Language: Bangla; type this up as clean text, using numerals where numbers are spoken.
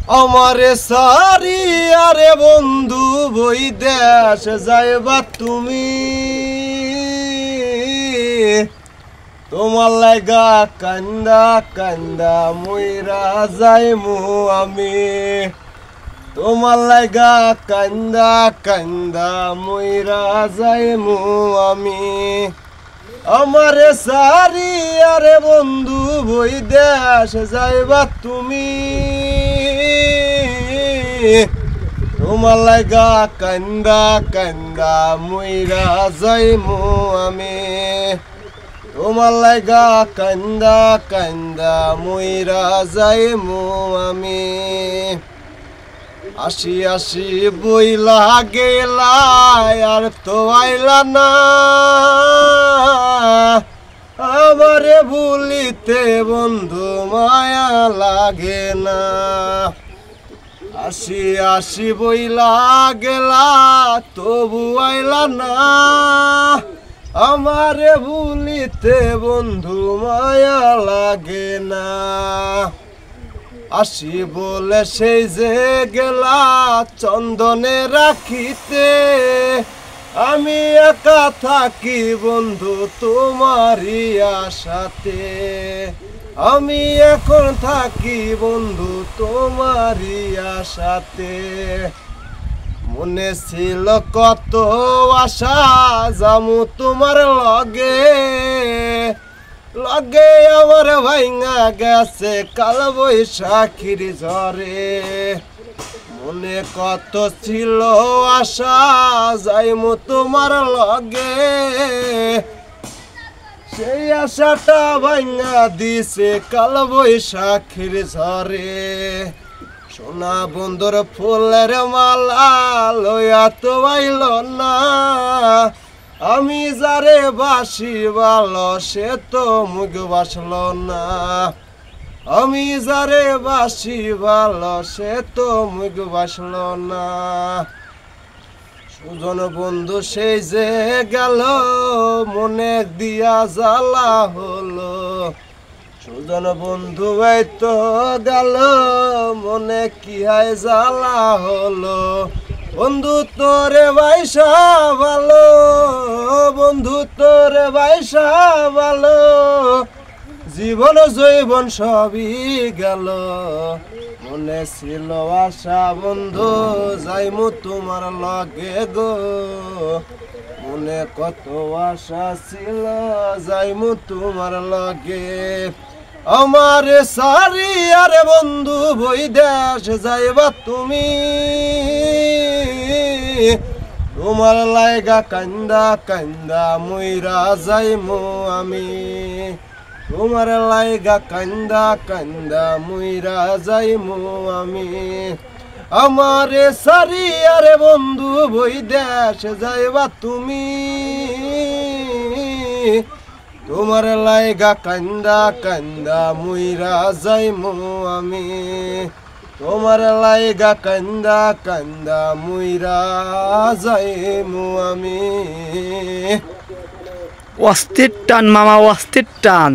আমারে সারি আরে বন্ধু বই দেশ যাইবা তুমি তোমার লাগা কান্দা কান্দা মইরা যাইমু আমি তোমার লাগা কান্দা কান্দা মইরা যাইমু আমি আমারে সারি আরে বন্ধু বই দেশ যাইবা তুমি তোমার লাগা কান্দা কান্দা মইরা যাইমু আমি তোমার লাগা কান্দা কান্দা মইরা যাইমু আমি আসি আসি বইলা গেলা আর তো আইলা না আমারে ভুলিতে বন্ধু মায়া লাগে না আসি আসি বইলা গেলা তবু আইলা না আমারে ভুলিতে বন্ধু মায়া লাগে না আসি বলে সেই যে গেলা চন্দনে রাখিতে আমি একা থাকি বন্ধু তোমারই আশাতে আমি এখন থাকি বন্ধু তোমারই আশাতে মনে ছিল কত আশা যামু তোমার লগে লগে আমার ভাইঙা গেছে কাল বৈশাখীর ঝড়ে মনে কত ছিল আশা যাইমু তোমার লগে সেই আশাটা ভাইঙা দিছে কাল বৈশাখীর ঝড়ে সোনা বন্ধুর ফুলের মালা লইয়া তো আইল না আমি যারে বাসি ভালো সে তো মুখ বাসল না আমি যারে বাসি ভালো সে তো মুখ বাসল না সুজন বন্ধু সেই যে গেল মনে দিয়া জ্বালা হলো সুজন বন্ধু এই তো গেল মনে কি হয় জ্বালা হলো বন্ধু তোরে বাইসা ভালো বন্ধু তোরে বাইসা ভালো জীবন জৈবন সবই গেল মনে ছিল আশা বন্ধু যাইমু তোমার লগে গো মনে কত আশা ছিল যাইমু তোমার লগে আমারে সারি আরে বন্ধু বই দেশ যাইবা তুমি তোমার লাগা কান্দা কান্দা মইরা যাইমু আমি তোমার লাগা কান্দা কান্দা মইরা যাইমু আমি আমারে সারি আরে বন্ধু বই দেশ যাইবা তুমি তোমার লাগা কান্দা কান্দা মইরা যাইমু আমি তোমার লাগা কান্দা কান্দা মইরা যাইমু আমি অস্থির টান মামা অস্থির টান।